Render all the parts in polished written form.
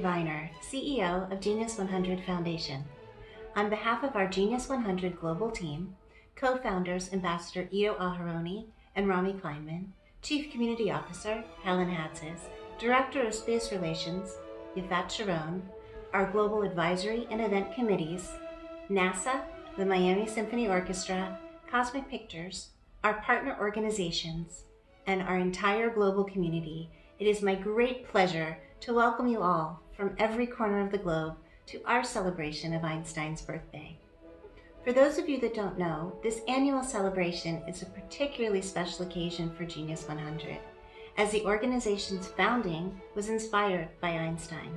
Viner, CEO of Genius 100 Foundation. On behalf of our Genius 100 global team, co-founders Ambassador Ito Aharoni and Rami Kleinman, Chief Community Officer Helen Hatzis, Director of Space Relations Yafat Sharon, our global advisory and event committees, NASA, the Miami Symphony Orchestra, Cosmic Pictures, our partner organizations, and our entire global community, it is my great pleasure to welcome you all from every corner of the globe to our celebration of Einstein's birthday. For those of you that don't know, this annual celebration is a particularly special occasion for Genius 100, as the organization's founding was inspired by Einstein.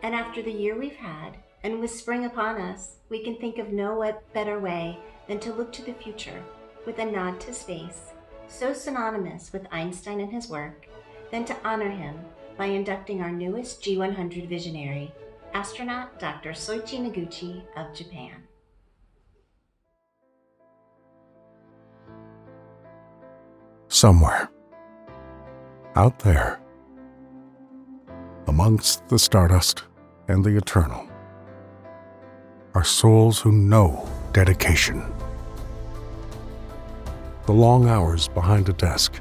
And after the year we've had, and with spring upon us, we can think of no better way than to look to the future with a nod to space, so synonymous with Einstein and his work, than to honor him by inducting our newest G100 visionary, Astronaut Dr. Soichi Noguchi of Japan. Somewhere, out there, amongst the stardust and the eternal, are souls who know dedication. The long hours behind a desk,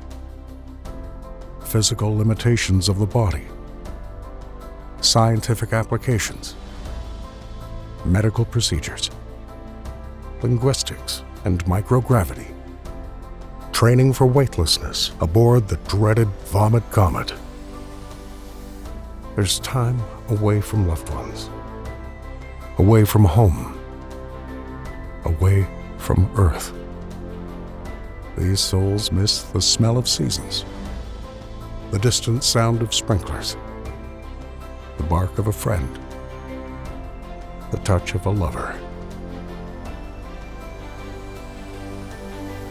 physical limitations of the body, scientific applications, medical procedures, linguistics and microgravity, training for weightlessness aboard the dreaded Vomit Comet. There's time away from loved ones, away from home, away from Earth. These souls miss the smell of seasons, the distant sound of sprinklers, the bark of a friend, the touch of a lover.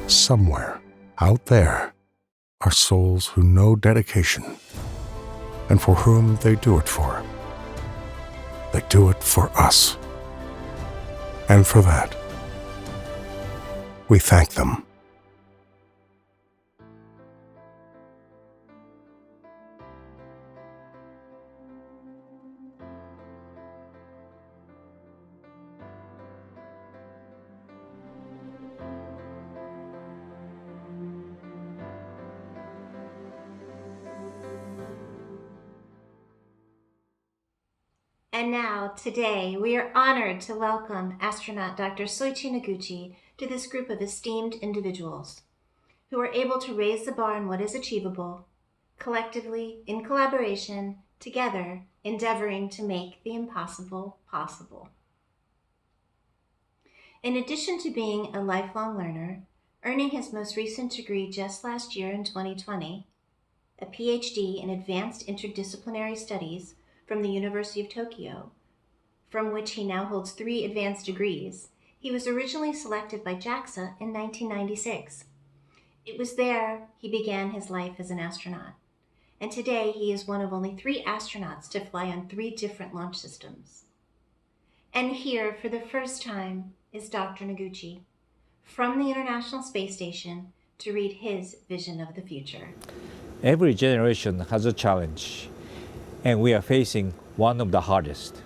Somewhere out there are souls who know dedication and for whom they do it for. They do it for us. And for that, we thank them. And now, today, we are honored to welcome astronaut Dr. Soichi Noguchi to this group of esteemed individuals who are able to raise the bar on what is achievable, collectively, in collaboration, together, endeavoring to make the impossible possible. In addition to being a lifelong learner, earning his most recent degree just last year in 2020, a PhD in Advanced Interdisciplinary Studies from the University of Tokyo, from which he now holds 3 advanced degrees, he was originally selected by JAXA in 1996. It was there he began his life as an astronaut, and today he is one of only 3 astronauts to fly on 3 different launch systems. And here, for the first time, is Dr. Noguchi, from the International Space Station, to read his vision of the future. Every generation has a challenge, and we are facing one of the hardest.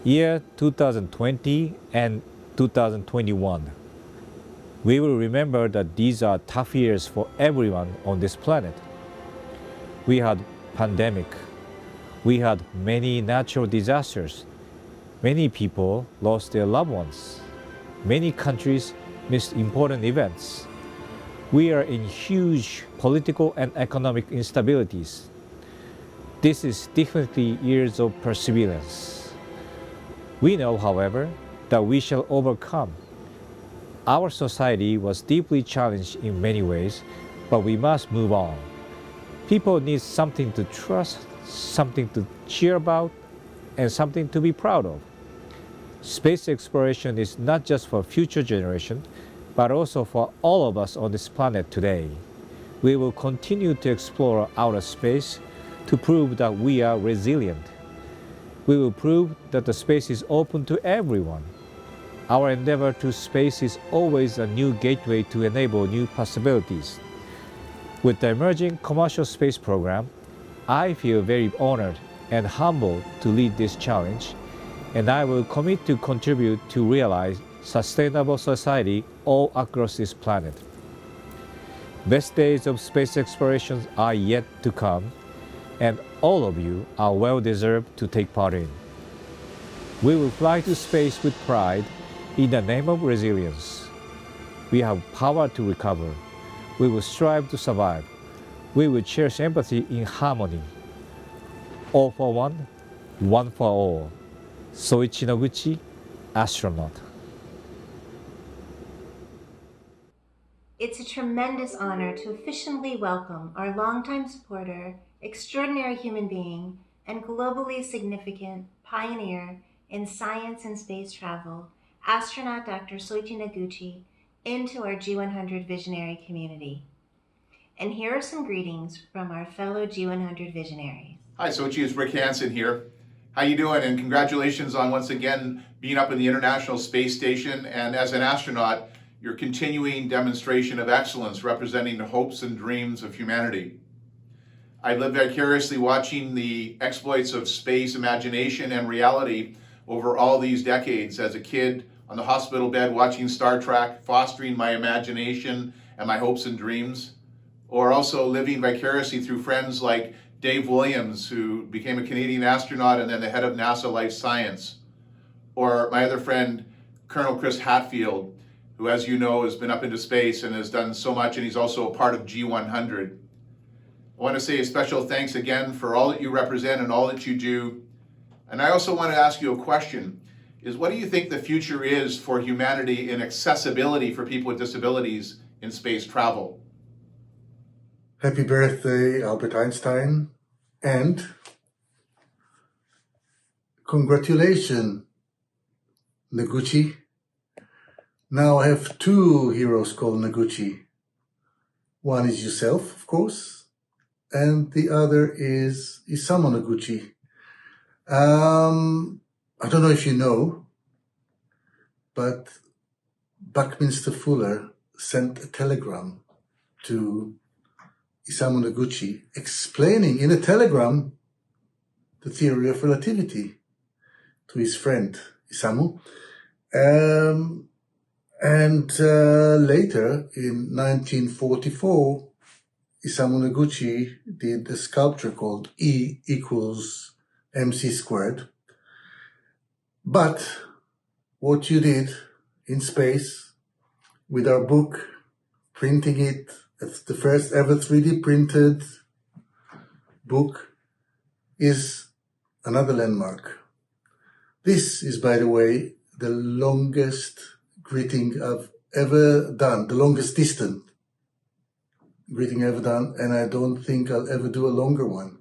Year 2020 and 2021. We will remember that these are tough years for everyone on this planet. We had pandemic. We had many natural disasters. Many people lost their loved ones. Many countries missed important events. We are in huge political and economic instabilities. This is definitely years of perseverance. We know, however, that we shall overcome. Our society was deeply challenged in many ways, but we must move on. People need something to trust, something to cheer about, and something to be proud of. Space exploration is not just for future generations, but also for all of us on this planet today. We will continue to explore outer space to prove that we are resilient. We will prove that the space is open to everyone. Our endeavor to space is always a new gateway to enable new possibilities. With the emerging commercial space program, I feel very honored and humbled to lead this challenge, and I will commit to contribute to realize sustainable society all across this planet. Best days of space exploration are yet to come, and all of you are well deserved to take part in. We will fly to space with pride in the name of resilience. We have power to recover. We will strive to survive. We will cherish empathy in harmony. All for one for all. Soichi Noguchi, Astronaut. It's a tremendous honor to officially welcome our longtime supporter, extraordinary human being, and globally significant pioneer in science and space travel, astronaut Dr. Soichi Noguchi, into our G100 visionary community. And here are some greetings from our fellow G100 visionaries. Hi, Soichi, it's Rick Hansen here. How you doing? And congratulations on once again being up in the International Space Station, and as an astronaut, your continuing demonstration of excellence representing the hopes and dreams of humanity. I lived vicariously watching the exploits of space imagination and reality over all these decades as a kid on the hospital bed watching Star Trek, fostering my imagination and my hopes and dreams, or also living vicariously through friends like Dave Williams, who became a Canadian astronaut and then the head of NASA Life Science, or my other friend, Colonel Chris Hadfield, who, as you know, has been up into space and has done so much, and he's also a part of G100. I want to say a special thanks again for all that you represent and all that you do. And I also want to ask you a question, is what do you think the future is for humanity in accessibility for people with disabilities in space travel? Happy birthday, Albert Einstein, and congratulations, Noguchi. Now I have two heroes called Noguchi. One is yourself, of course, and the other is Isamu Noguchi. I don't know if you know, but Buckminster Fuller sent a telegram to Isamu Noguchi explaining in a telegram the theory of relativity to his friend Isamu. And later, in 1944, Isamu Noguchi did a sculpture called E equals mc squared. But what you did in space with our book, printing it, it's the first ever 3D printed book, is another landmark. This is, by the way, the longest greeting I've ever done, the longest distant greeting ever done, and I don't think I'll ever do a longer one.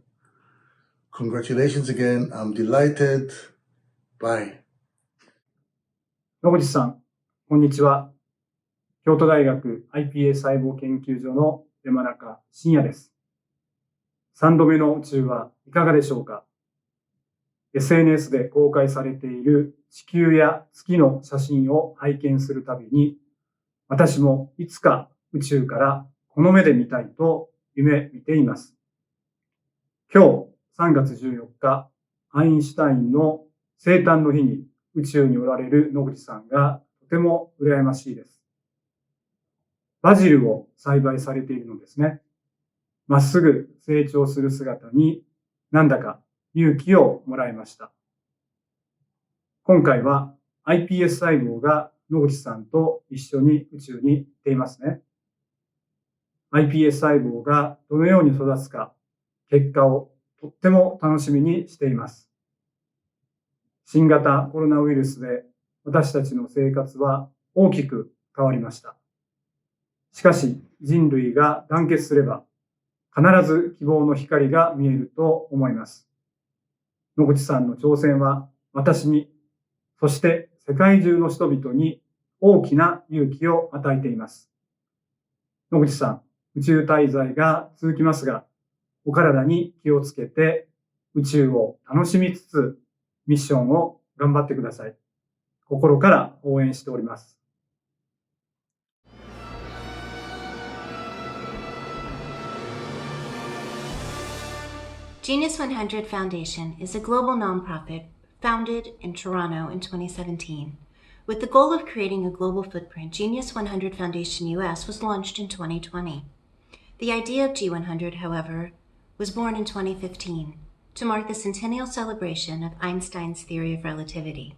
Congratulations again. I'm delighted. Bye. 野口さん、こんにちは。京都大学 iPS 細胞研究所の山中伸也です。3度目の宇宙はいかがでしょうか？ SNS で公開されている地球や月の写真を拝見するたびに、私もいつか宇宙からこの目で見たいと夢見ています。今日3月14日、アインシュタインの生誕の日に宇宙におられる野口さんがとても羨ましいです。バジルを栽培されているのですね。まっすぐ成長する姿になんだか勇気をもらいました。今回は iPS 細胞が野口さんと一緒に宇宙に行っていますね。iPS 細胞がどのように育つか、結果をとっても楽しみにしています。新型コロナウイルスで私たちの生活は大きく変わりました。しかし人類が団結すれば必ず希望の光が見えると思います。野口さんの挑戦は私に、そして世界中の人々に大きな勇気を与えています。野口さん、宇宙滞在が続きますが、お体に気をつけて宇宙を楽しみつつミッションを頑張ってください。心から応援しております。Genius 100 Foundation is a global nonprofit founded in Toronto in 2017. With the goal of creating a global footprint, Genius 100 Foundation US was launched in 2020. The idea of G100, however, was born in 2015 to mark the centennial celebration of Einstein's theory of relativity.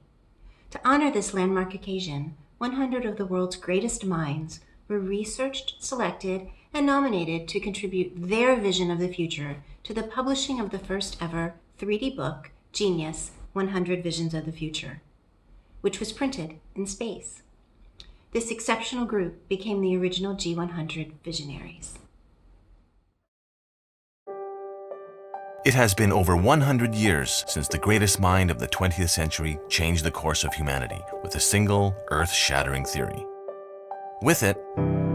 To honor this landmark occasion, 100 of the world's greatest minds were researched, selected, and nominated to contribute their vision of the future to the publishing of the first ever 3D book, Genius 100 Visions of the Future, which was printed in space. This exceptional group became the original G100 visionaries. It has been over 100 years since the greatest mind of the 20th century changed the course of humanity with a single, earth-shattering theory. With it,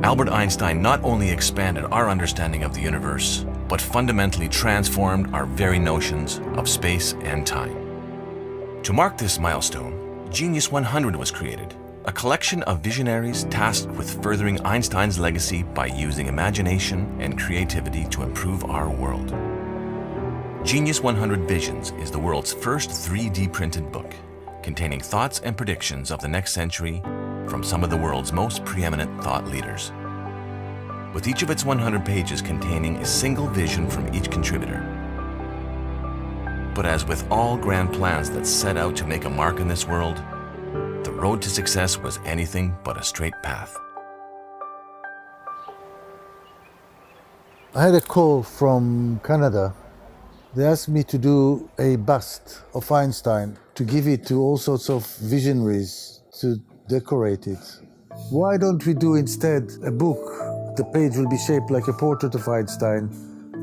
Albert Einstein not only expanded our understanding of the universe, but fundamentally transformed our very notions of space and time. To mark this milestone, Genius 100 was created, a collection of visionaries tasked with furthering Einstein's legacy by using imagination and creativity to improve our world. Genius 100 Visions is the world's first 3D printed book, containing thoughts and predictions of the next century from some of the world's most preeminent thought leaders. With each of its 100 pages containing a single vision from each contributor. But as with all grand plans that set out to make a mark in this world, the road to success was anything but a straight path. I had a call from Canada. They asked me to do a bust of Einstein, to give it to all sorts of visionaries to decorate it. Why don't we do instead a book? The page will be shaped like a portrait of Einstein.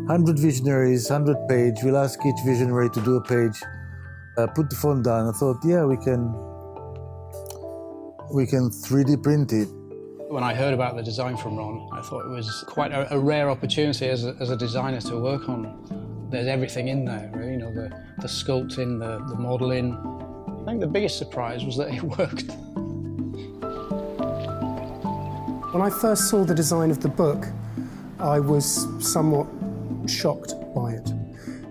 100 visionaries, 100 page. We'll ask each visionary to do a page. Put the phone down. I thought, yeah, we can 3D print it. When I heard about the design from Ron, I thought it was quite a rare opportunity as a designer to work on. There's everything in there, really, you know, the sculpting, the modelling. I think the biggest surprise was that it worked. When I first saw the design of the book, I was somewhat shocked by it.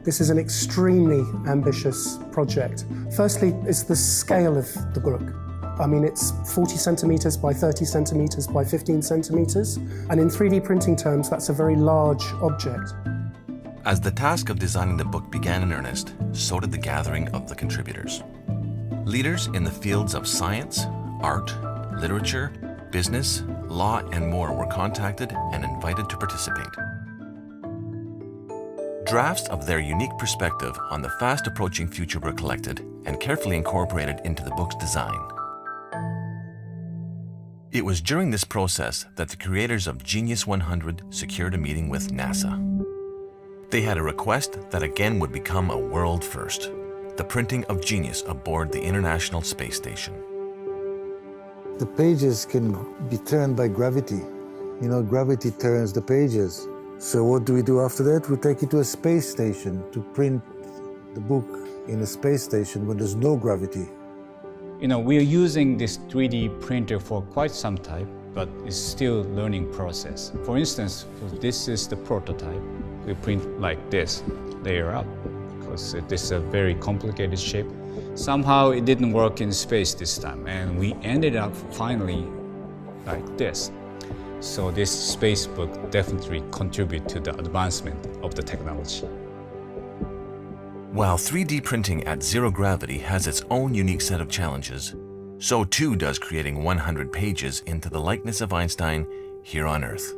This is an extremely ambitious project. Firstly, it's the scale of the book. I mean, it's 40 centimetres by 30 centimetres by 15 centimetres, and in 3D printing terms, that's a very large object. As the task of designing the book began in earnest, so did the gathering of the contributors. Leaders in the fields of science, art, literature, business, law, and more were contacted and invited to participate. Drafts of their unique perspective on the fast-approaching future were collected and carefully incorporated into the book's design. It was during this process that the creators of Genius 100 secured a meeting with NASA. They had a request that again would become a world first, the printing of Genius aboard the International Space Station. The pages can be turned by gravity. You know, gravity turns the pages. So what do we do after that? We take it to a space station to print the book in a space station when there's no gravity. You know, we're using this 3D printer for quite some time, but it's still a learning process. For instance, this is the prototype. We print like this, layer up, because this is a very complicated shape. Somehow it didn't work in space this time, and we ended up finally like this. So this space book definitely contributes to the advancement of the technology. While 3D printing at zero gravity has its own unique set of challenges, so too does creating 100 pages into the likeness of Einstein here on Earth.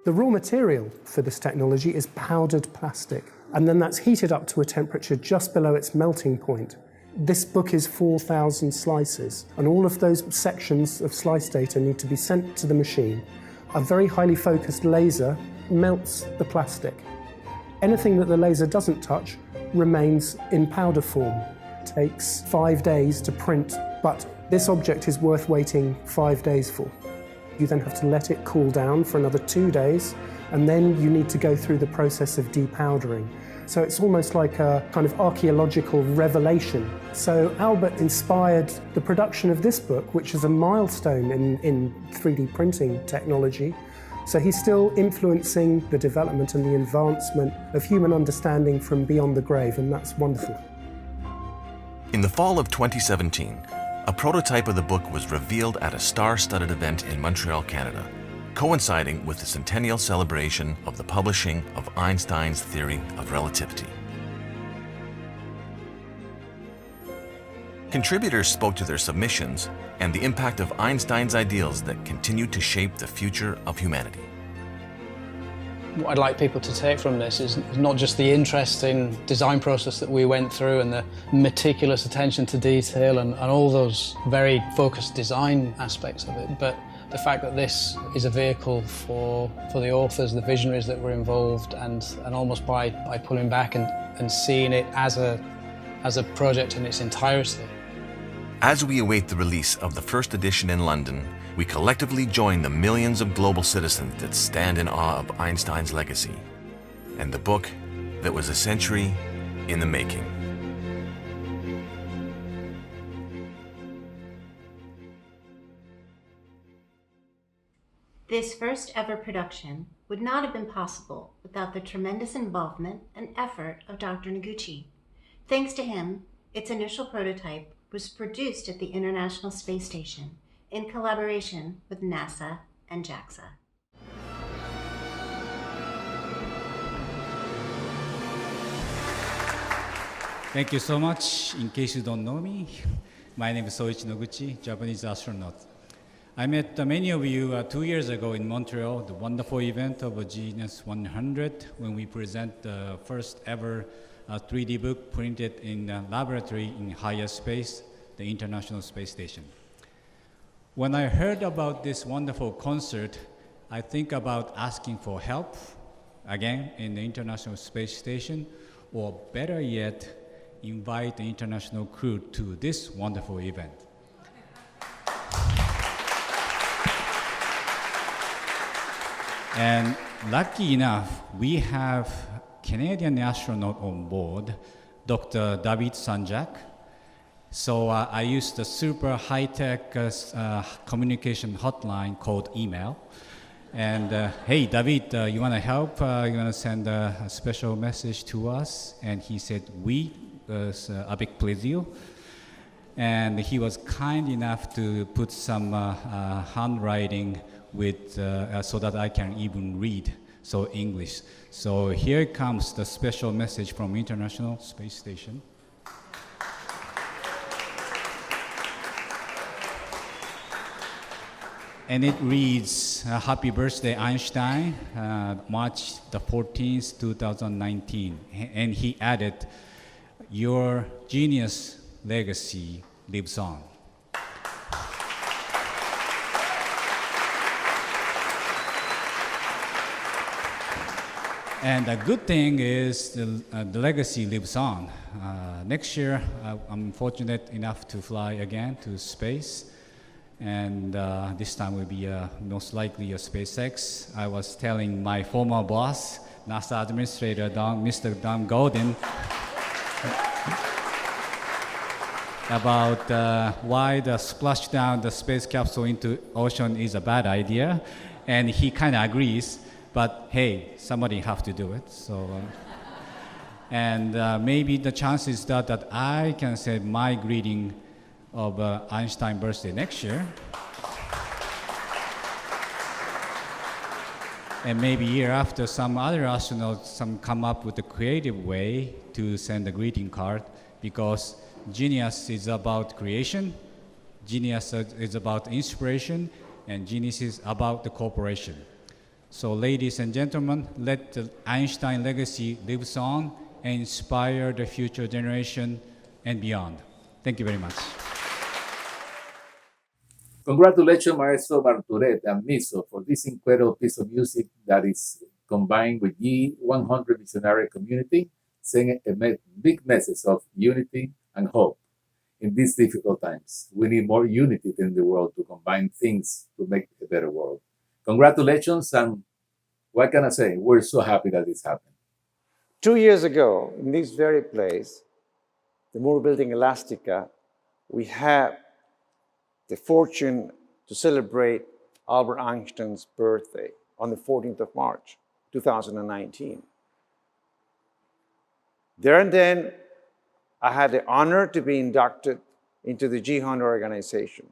The raw material for this technology is powdered plastic, and then that's heated up to a temperature just below its melting point. This book is 4,000 slices, and all of those sections of slice data need to be sent to the machine. A very highly focused laser melts the plastic. Anything that the laser doesn't touch remains in powder form. It takes 5 days to print, but this object is worth waiting 5 days for. You then have to let it cool down for another 2 days, and then you need to go through the process of depowdering. So it's almost like a kind of archaeological revelation. So Albert inspired the production of this book, which is a milestone in 3D printing technology, So he's still influencing the development and the advancement of human understanding from beyond the grave, and that's wonderful. In the fall of 2017, a prototype of the book was revealed at a star-studded event in Montreal, Canada, coinciding with the centennial celebration of the publishing of Einstein's theory of relativity. Contributors spoke to their submissions and the impact of Einstein's ideals that continue to shape the future of humanity. What I'd like people to take from this is not just the interesting design process that we went through and the meticulous attention to detail and all those very focused design aspects of it, but the fact that this is a vehicle for the authors, the visionaries that were involved, and almost by pulling back and seeing it as a project in its entirety. As we await the release of the first edition in London, we collectively join the millions of global citizens that stand in awe of Einstein's legacy and the book that was a century in the making. This first ever production would not have been possible without the tremendous involvement and effort of Dr. Noguchi. Thanks to him, its initial prototype was produced at the International Space Station in collaboration with NASA and JAXA. Thank you so much. In case you don't know me, my name is Soichi Noguchi, Japanese astronaut. I met many of you 2 years ago in Montreal, the wonderful event of G100, when we present the first ever 3D book printed in a laboratory in higher space, the International Space Station. When I heard about this wonderful concert, I think about asking for help, again, in the International Space Station, or better yet, invite the international crew to this wonderful event. And lucky enough, we have Canadian astronaut on board, Dr. David Sanjak. So I used a super high-tech communication hotline called email. And hey, David, you want to help? You want to send a special message to us? And he said, oui, avec plaisir. And he was kind enough to put some handwriting with, so that I can even read, so English. So here comes the special message from International Space Station. And it reads, happy birthday, Einstein, March the 14th, 2019. And he added, your genius legacy lives on. And the good thing is the legacy lives on. Next year, I'm fortunate enough to fly again to space. And this time will be most likely a SpaceX. I was telling my former boss, NASA Administrator Mr. Don Golden, about why the splashdown the space capsule into ocean is a bad idea. And he kind of agrees. But hey, somebody have to do it. So, and maybe the chances that I can send my greeting of Einstein birthday next year, and maybe year after, some other astronauts come up with a creative way to send a greeting card, because genius is about creation, genius is about inspiration, and genius is about the cooperation. So ladies and gentlemen, let the Einstein legacy live on and inspire the future generation and beyond. Thank you very much. Congratulations, Maestro Marturet and MISO, for this incredible piece of music that is combined with G100 visionary community, sending a big message of unity and hope in these difficult times. We need more unity in the world to combine things to make a better world. Congratulations, and what can I say? We're so happy that this happened. 2 years ago, in this very place, the Moore Building Elastica, we had the fortune to celebrate Albert Einstein's birthday. on the 14th of March, 2019. There and then, I had the honor to be inducted into the G100 organization.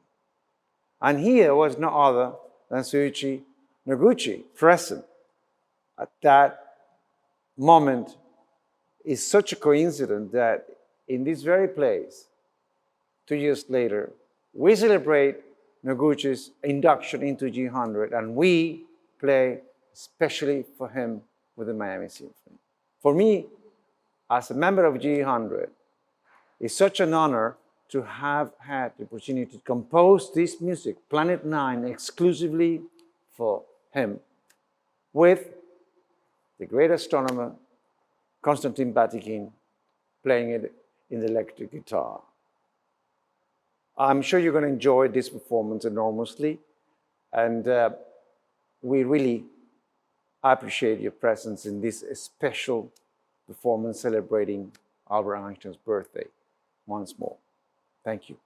And here was no other than Soichi Noguchi present at that moment. Is such a coincidence that in this very place, 2 years later, we celebrate Noguchi's induction into G100, and we play especially for him with the Miami Symphony. For me, as a member of G100, it's such an honor to have had the opportunity to compose this music, Planet 9, exclusively for him, with the great astronomer, Konstantin Batygin, playing it in the electric guitar. I'm sure you're going to enjoy this performance enormously, and we really appreciate your presence in this special performance celebrating Albert Einstein's birthday once more. Thank you.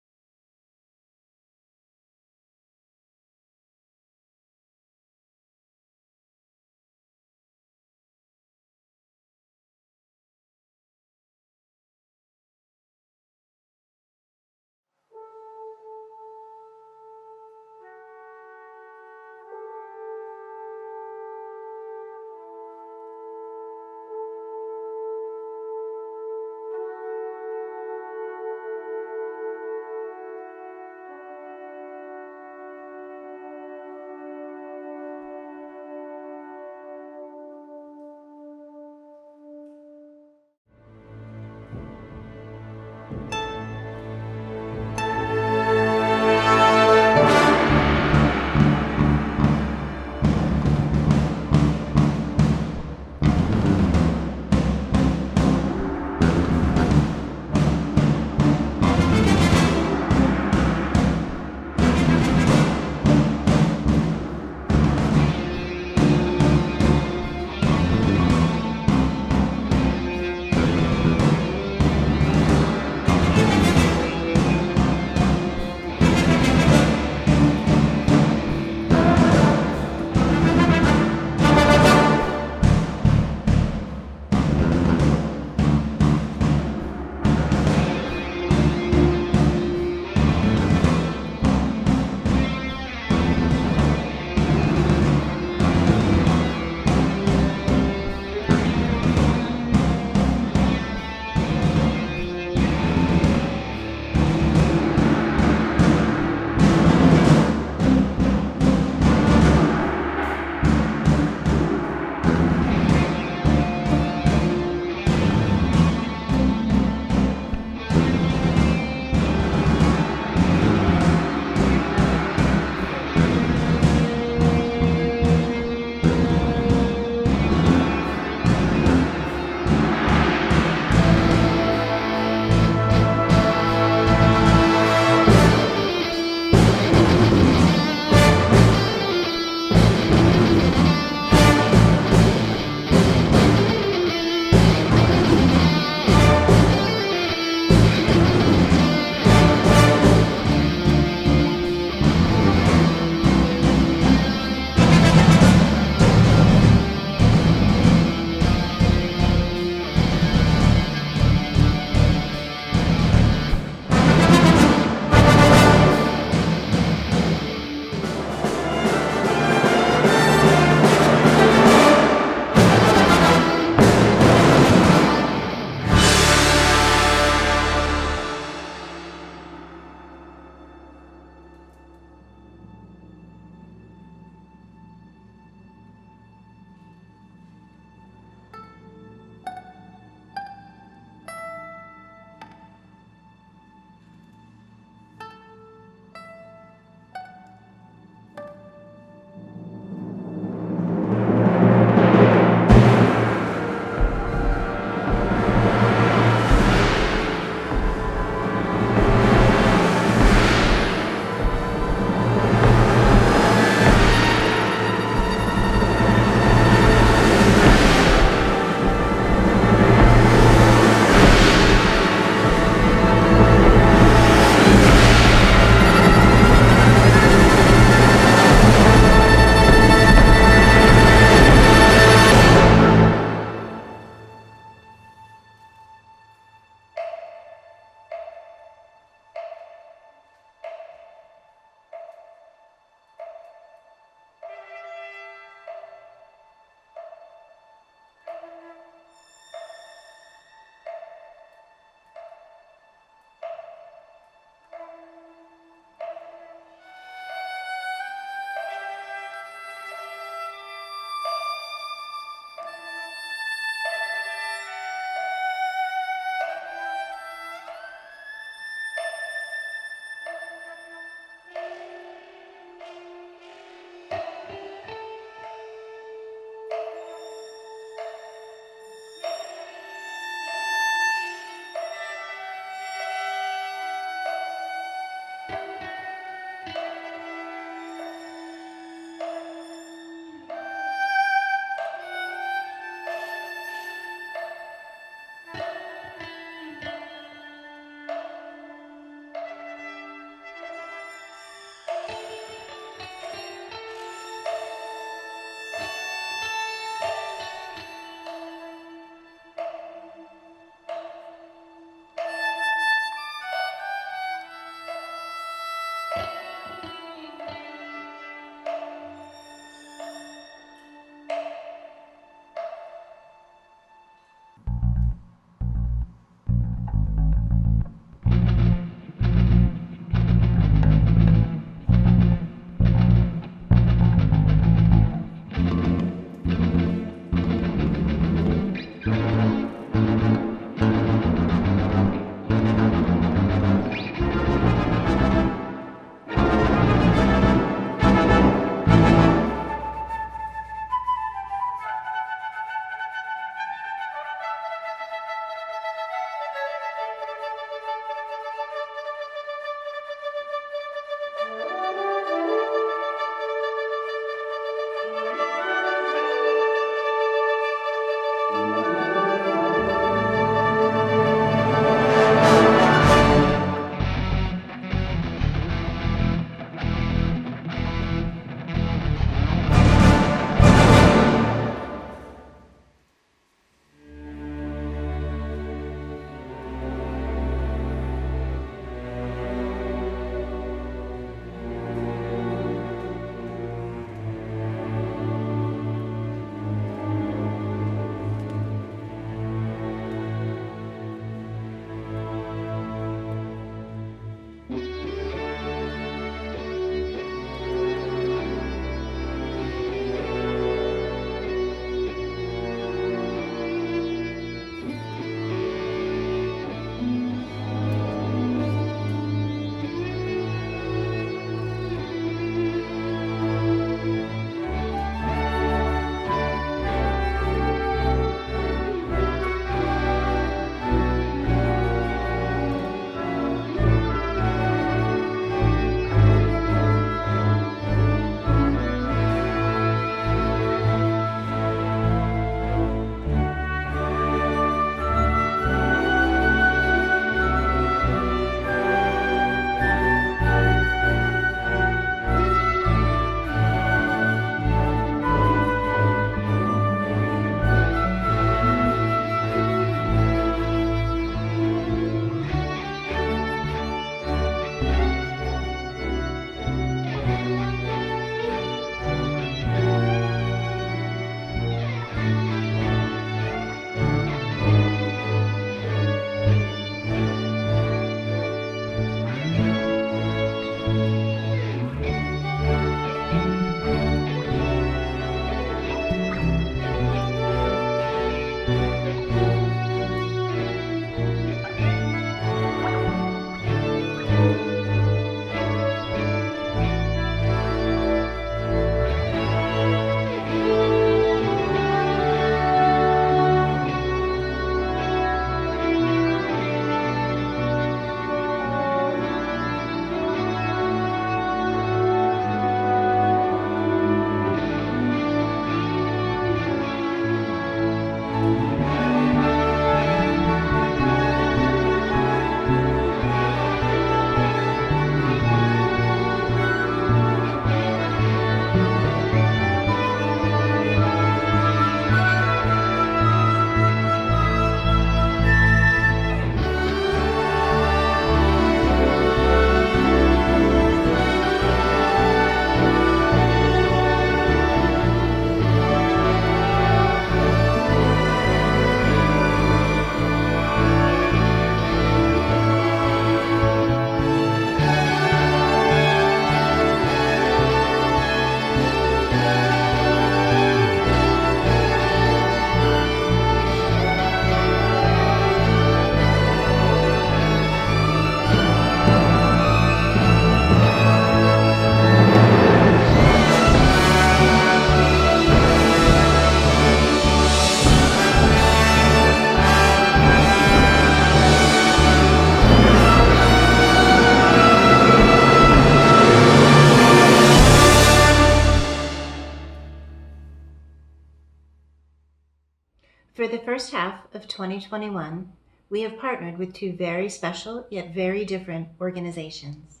first half of 2021, we have partnered with two very special yet very different organizations,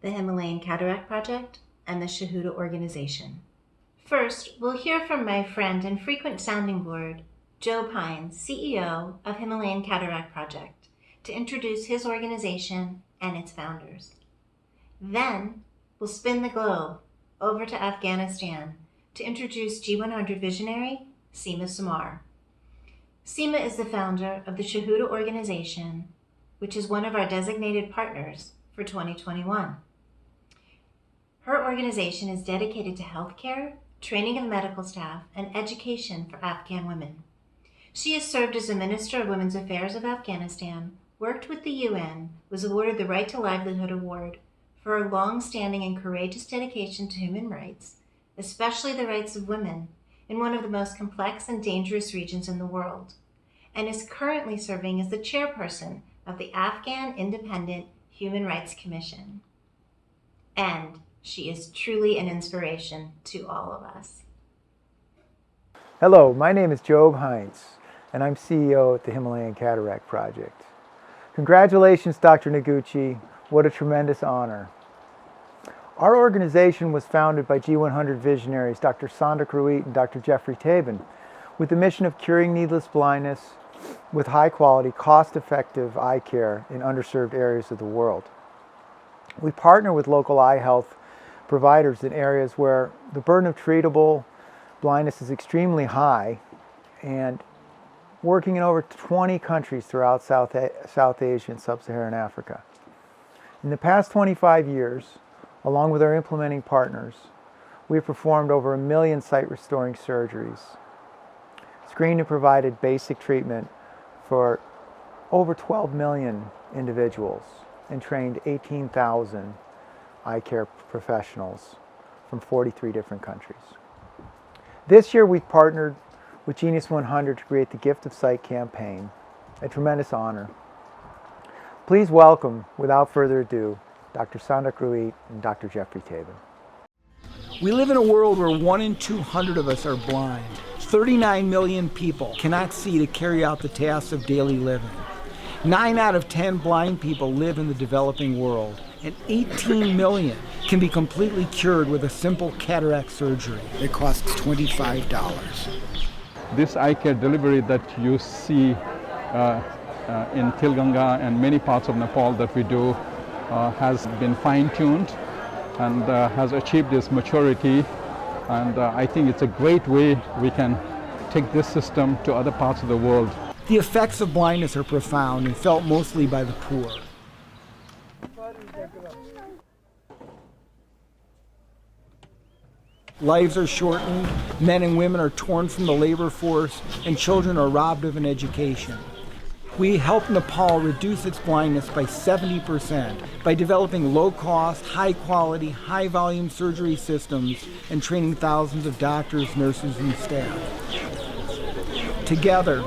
the Himalayan Cataract Project and the Shahuda Organization. First, we'll hear from my friend and frequent sounding board, Joe Pines, CEO of Himalayan Cataract Project, to introduce his organization and its founders. Then, we'll spin the globe over to Afghanistan to introduce G100 visionary, Seema Samar. Seema is the founder of the Shahuda Organization, which is one of our designated partners for 2021. Her organization is dedicated to healthcare, training of medical staff, and education for Afghan women. She has served as the Minister of Women's Affairs of Afghanistan, worked with the UN, was awarded the Right to Livelihood Award for her long-standing and courageous dedication to human rights, especially the rights of women, in one of the most complex and dangerous regions in the world, and is currently serving as the chairperson of the Afghan Independent Human Rights Commission. And she is truly an inspiration to all of us. Hello, my name is Joe Hines, and I'm CEO at the Himalayan Cataract Project. Congratulations, Dr. Noguchi. What a tremendous honor. Our organization was founded by G100 visionaries Dr. Sandak Ruit and Dr. Jeff Ridout with the mission of curing needless blindness with high-quality, cost-effective eye care in underserved areas of the world. We partner with local eye health providers in areas where the burden of treatable blindness is extremely high, and working in over 20 countries throughout South Asia and Sub-Saharan Africa. In the past 25 years, along with our implementing partners, we have performed over 1 million sight-restoring surgeries, screened and provided basic treatment for over 12 million individuals, and trained 18,000 eye care professionals from 43 different countries. This year we've partnered with Genius 100 to create the Gift of Sight campaign, a tremendous honor. Please welcome, without further ado, Dr. Sandak Ruit and Dr. Jeff Ridout. We live in a world where 1 in 200 of us are blind. 39 million people cannot see to carry out the tasks of daily living. 9 out of 10 blind people live in the developing world, and 18 million can be completely cured with a simple cataract surgery. It costs $25. This eye care delivery that you see in Tilganga and many parts of Nepal that we do has been fine-tuned and has achieved its maturity, and I think it's a great way we can take this system to other parts of the world. The effects of blindness are profound and felt mostly by the poor. Lives are shortened, men and women are torn from the labor force, and children are robbed of an education. We helped Nepal reduce its blindness by 70% by developing low-cost, high-quality, high-volume surgery systems and training thousands of doctors, nurses, and staff. Together,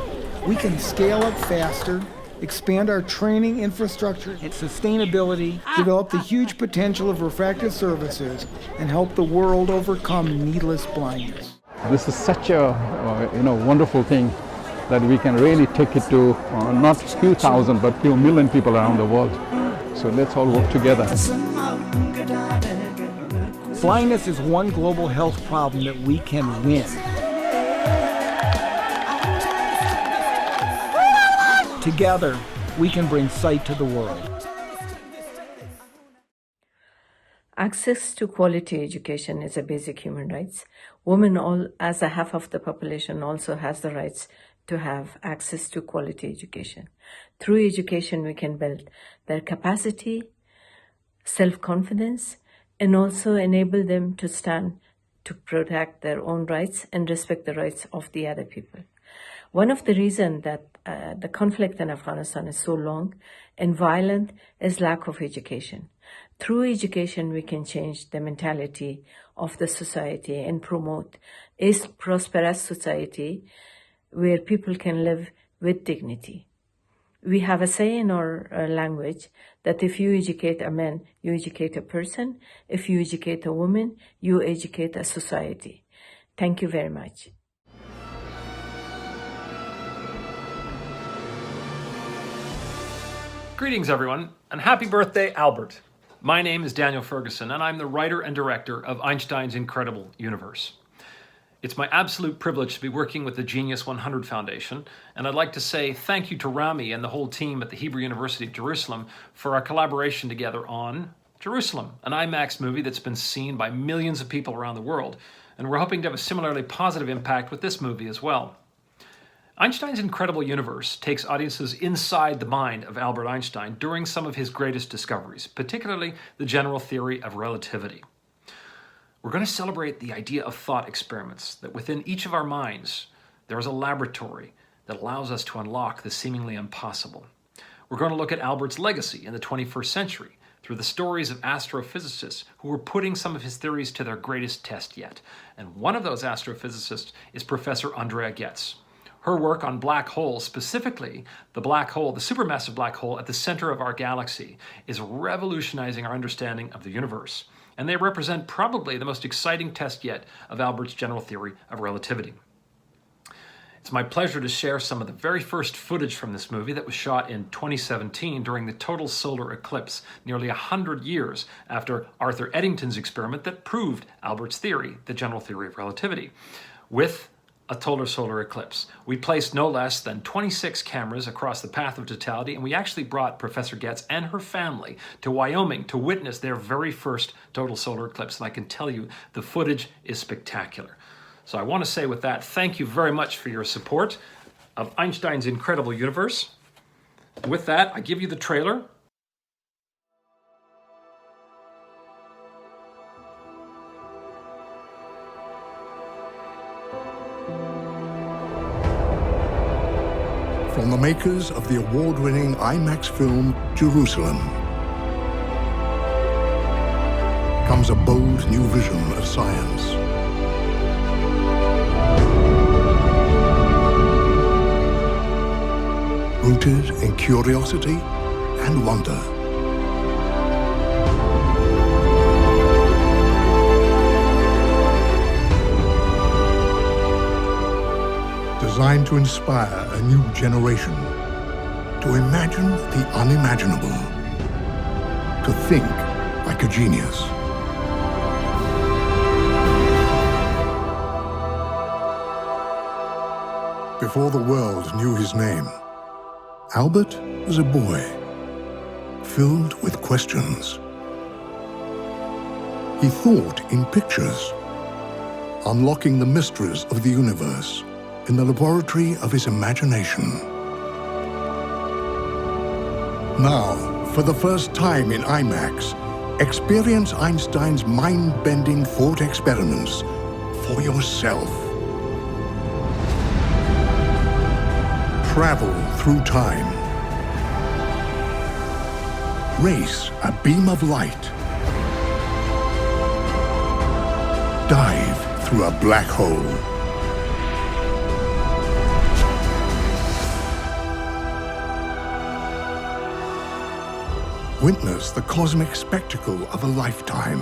we can scale up faster, expand our training infrastructure and sustainability, develop the huge potential of refractive services, and help the world overcome needless blindness. This is such a wonderful thing that we can really take it to not a few thousand but few million people around the world. So let's all work together. Blindness is one global health problem that we can win. Together, we can bring sight to the world. Access to quality education is a basic human right. Women, as a half of the population, also has the rights to have access to quality education. Through education, we can build their capacity, self-confidence, and also enable them to stand to protect their own rights and respect the rights of the other people. One of the reasons that the conflict in Afghanistan is so long and violent is lack of education. Through education, we can change the mentality of the society and promote a prosperous society where people can live with dignity. We have a say in our language that if you educate a man, you educate a person. If you educate a woman, you educate a society. Thank you very much. Greetings, everyone, and happy birthday, Albert. My name is Daniel Ferguson, and I'm the writer and director of Einstein's Incredible Universe. It's my absolute privilege to be working with the Genius 100 Foundation, and I'd like to say thank you to Rami and the whole team at the Hebrew University of Jerusalem for our collaboration together on Jerusalem, an IMAX movie that's been seen by millions of people around the world, and we're hoping to have a similarly positive impact with this movie as well. Einstein's Incredible Universe takes audiences inside the mind of Albert Einstein during some of his greatest discoveries, particularly the general theory of relativity. We're going to celebrate the idea of thought experiments, that within each of our minds, there is a laboratory that allows us to unlock the seemingly impossible. We're going to look at Albert's legacy in the 21st century through the stories of astrophysicists who were putting some of his theories to their greatest test yet. And one of those astrophysicists is Professor Andrea Ghez. Her work on black holes, specifically the black hole, the supermassive black hole at the center of our galaxy, is revolutionizing our understanding of the universe. And they represent probably the most exciting test yet of Albert's general theory of relativity. It's my pleasure to share some of the very first footage from this movie that was shot in 2017 during the total solar eclipse, nearly 100 years after Arthur Eddington's experiment that proved Albert's theory, the general theory of relativity, with a total solar eclipse. We placed no less than 26 cameras across the path of totality, and we actually brought Professor Ghez and her family to Wyoming to witness their very first total solar eclipse. And I can tell you, the footage is spectacular. So I want to say with that, thank you very much for your support of Einstein's Incredible Universe. With that, I give you the trailer. From the makers of the award-winning IMAX film, Jerusalem, comes a bold new vision of science. Rooted in curiosity and wonder. Designed to inspire a new generation to imagine the unimaginable, to think like a genius. Before the world knew his name, Albert was a boy filled with questions. He thought in pictures, unlocking the mysteries of the universe in the laboratory of his imagination. Now, for the first time in IMAX, experience Einstein's mind-bending thought experiments for yourself. Travel through time. Race a beam of light. Dive through a black hole. Witness the cosmic spectacle of a lifetime.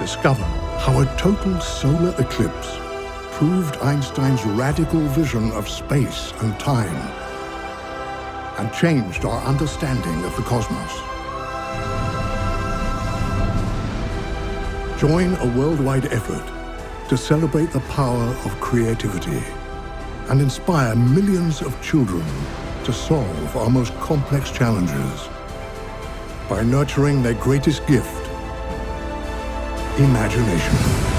Discover how a total solar eclipse proved Einstein's radical vision of space and time, and changed our understanding of the cosmos. Join a worldwide effort to celebrate the power of creativity and inspire millions of children to solve our most complex challenges by nurturing their greatest gift, imagination.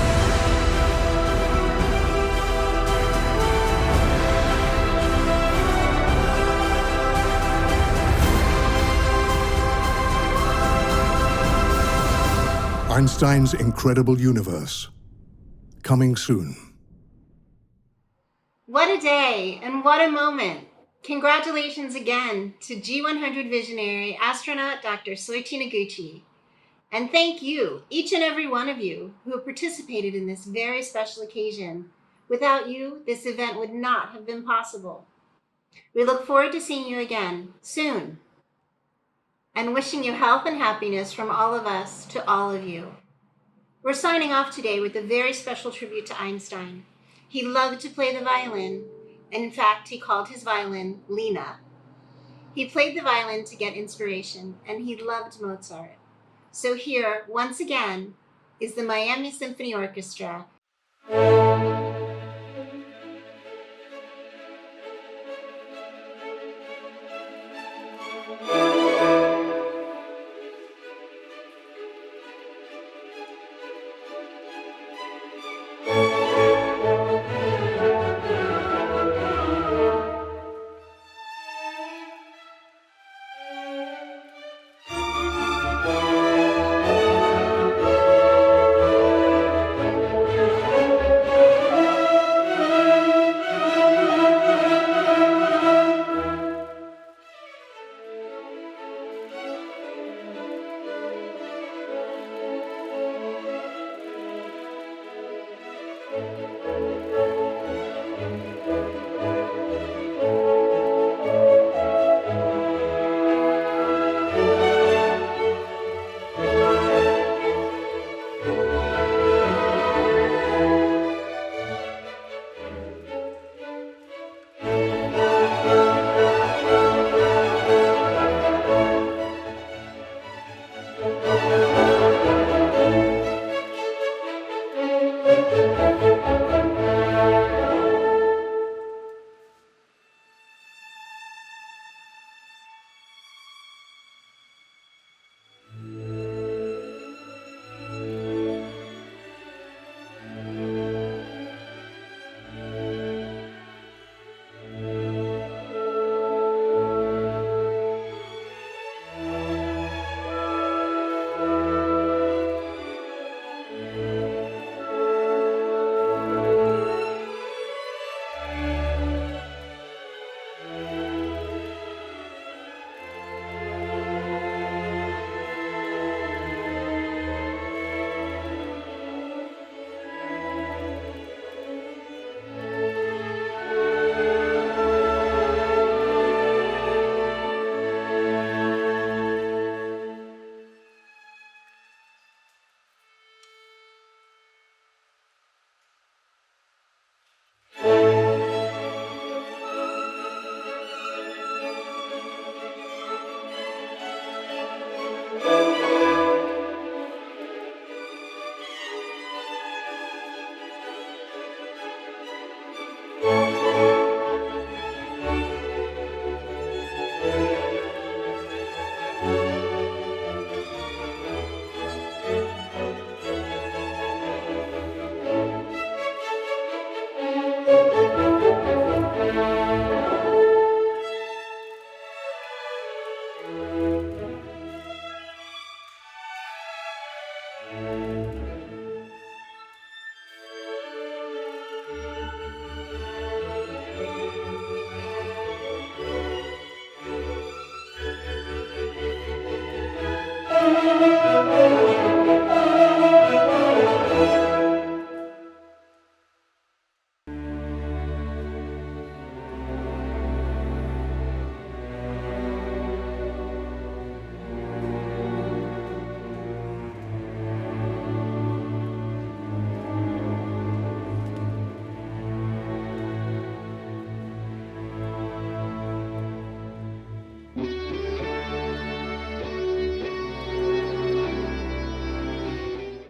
Einstein's Incredible Universe, coming soon. What a day and what a moment. Congratulations again to G100 visionary astronaut Dr. Soichi Noguchi. And thank you, each and every one of you, who have participated in this very special occasion. Without you, this event would not have been possible. We look forward to seeing you again soon and wishing you health and happiness from all of us to all of you. We're signing off today with a very special tribute to Einstein. He loved to play the violin, and in fact, he called his violin Lena. He played the violin to get inspiration, and he loved Mozart. So here, once again, is the Miami Symphony Orchestra.